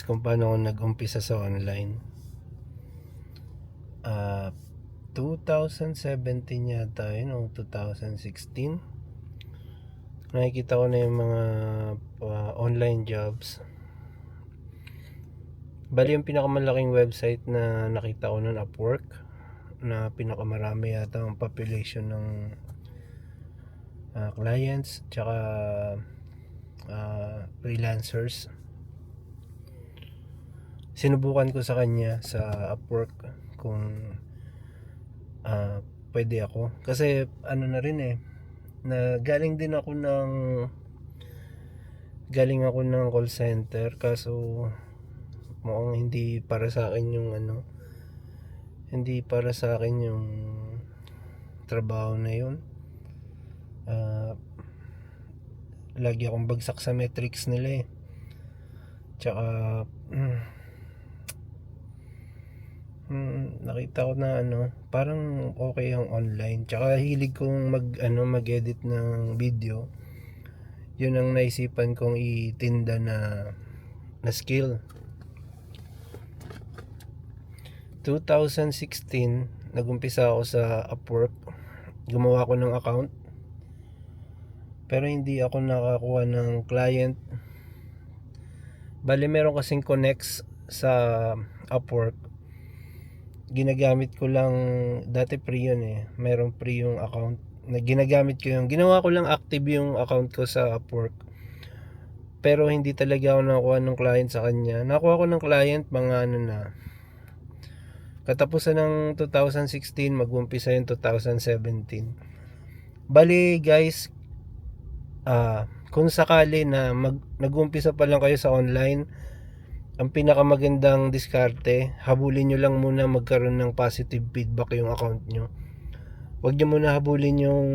kung paano ako nag-umpisa sa online. 2017 yata yun o 2016. Nakikita ko na yung mga online jobs. Bali yung pinakamalaking website na nakita ko nun, Upwork, na pinakamarami yata ang population ng clients tsaka freelancers. Sinubukan ko sa kanya sa Upwork kung pwede ako, kasi ano na rin na galing ako ng call center, kaso mukhang hindi para sa akin yung trabaho na yun. Lagi akong bagsak sa metrics nila tsaka nakita ko na parang okay ang online, tsaka hilig kong mag-edit ng video. Yun ang naisipan kong itinda na skill. 2016 nagumpisa ako sa Upwork. Gumawa ko ng account, pero hindi ako nakakuha ng client. Bali meron kasing connects sa Upwork. Ginagamit ko lang, dati free yun merong free yung account na ginagamit ko yung, ginawa ko lang active yung account ko sa Upwork, pero hindi talaga ako nakakuha ng client sa kanya. Nakuha ko ng client mga katapusan ng 2016, mag-umpisa yung 2017. Bali guys, kung sakali na nag-umpisa pa lang kayo sa online, ang pinakamagandang diskarte, habulin nyo lang muna magkaroon ng positive feedback yung account nyo. Huwag nyo muna habulin yung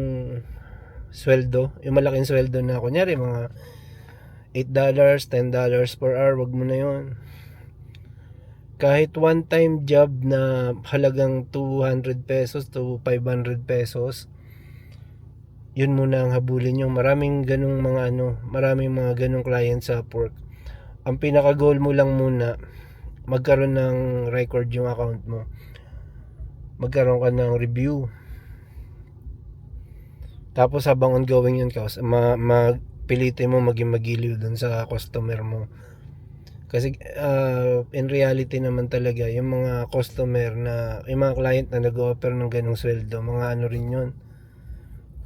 sweldo, yung malaking sweldo na kunyari mga $8, $10 per hour. Huwag mo na yun. Kahit one time job na halagang 200 pesos to 500 pesos, yun muna ang habulin nyo. Maraming ganung client sa Upwork. Ang pinaka goal mo lang muna, magkaroon ng record yung account mo, magkaroon ka ng review. Tapos habang ongoing yun, pilitin mo maging magiliw dun sa customer mo. Kasi in reality naman talaga, yung mga customer na, yung mga client na nag-offer ng ganung sweldo, mga rin yun,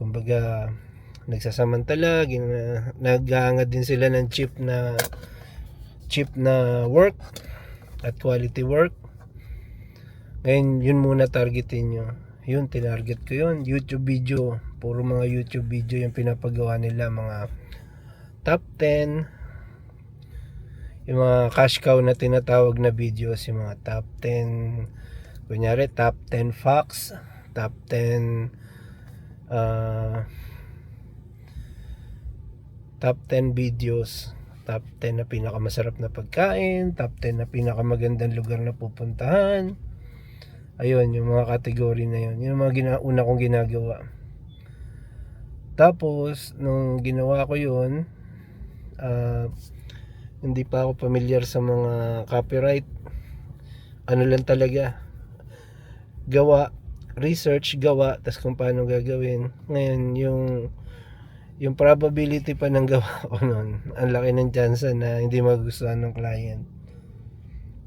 kumbaga nagsasamantala, naghahangad din sila ng cheap na work at quality work. Ngayon yun muna targetin nyo. Yun, tinarget ko yun. YouTube video, puro mga YouTube video yung pinapagawa nila, mga top 10, yung mga cash cow na tinatawag na videos, yung mga top 10, kunyari top 10 facts, top 10 videos, top 10 na pinakamasarap na pagkain, top 10 na pinakamagandang lugar na pupuntahan. Ayun, yung mga category na yun, yung mga una kong ginagawa. Tapos nung ginawa ko yun, hindi pa ako familiar sa mga copyright. Lang talaga, gawa, research, gawa, tas kung paano gagawin. Ngayon yung probability pa ng gawa ko nun, ang laki ng chance na hindi magustuhan ng client.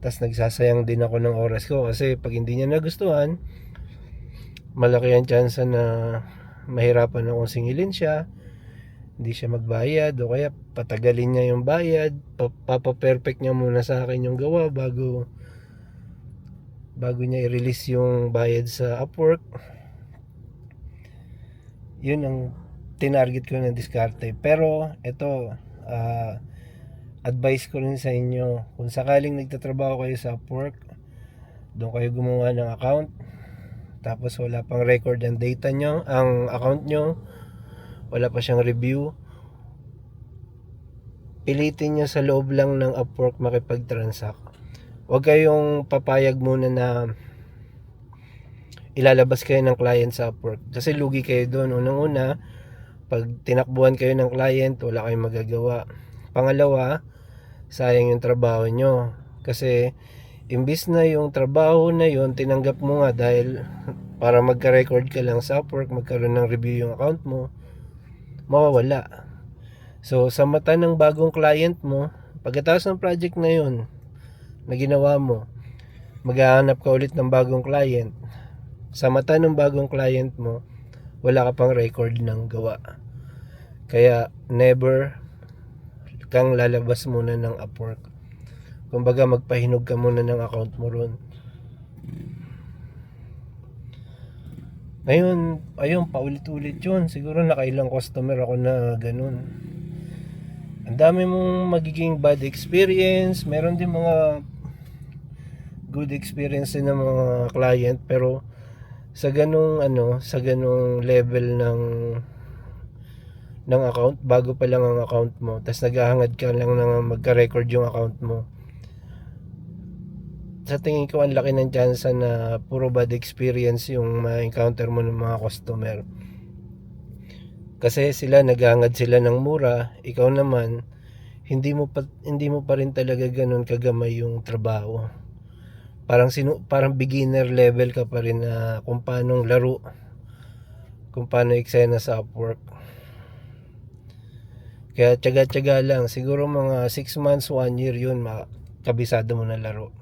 Tas nagsasayang din ako ng oras ko, kasi pag hindi niya nagustuhan, malaki ang chance na mahirapan akong singilin siya, hindi siya magbayad, o kaya patagalin niya yung bayad, papa-perfect niya muna sa akin yung gawa bago niya i-release yung bayad sa Upwork. Yun ang tinarget ko ng diskarte. Pero ito, advice ko rin sa inyo, kung sakaling nagtatrabaho kayo sa Upwork, doon kayo gumawa ng account, tapos wala pang record ang data nyo, ang account nyo, wala pa siyang review, pilitin nyo sa loob lang ng Upwork makipag-transact. Huwag kayong papayag muna na ilalabas kayo ng client sa Upwork, kasi lugi kayo doon. Unang-una, pag tinakbuhan kayo ng client, wala kayong magagawa. Pangalawa, sayang yung trabaho nyo. Kasi imbis na yung trabaho na yun tinanggap mo nga dahil para magka-record ka lang sa Upwork, magkaroon ng review yung account mo, mawawala. So sa mata ng bagong client mo, pagkatapos ng project na yun na ginawa mo, maghahanap ka ulit ng bagong client. Sa mata ng bagong client mo, wala ka pang record ng gawa. Kaya never kang lalabas muna ng Upwork. Kumbaga magpahinog ka muna ng account mo ron. Ngayon, ayun, paulit-ulit yun. Siguro nakailang customer ako na ganun. Ang dami mong magiging bad experience. Meron din mga good experience din ng mga client. Pero sa ganung sa ganung level ng account, bago pa lang ang account mo, tas naghahangad ka lang na magka-record yung account mo, sa tingin ko ang laki ng chance na puro bad experience yung ma-encounter mo ng mga customer. Kasi sila naghahangad sila ng mura, ikaw naman hindi mo pa rin talaga ganun kagamay yung trabaho. Parang beginner level ka pa rin na kung paano laro, kung paano eksena sa Upwork. Kaya tiyaga-tiyaga lang, siguro mga 6 months, 1 year yun, kabisado mo na laro.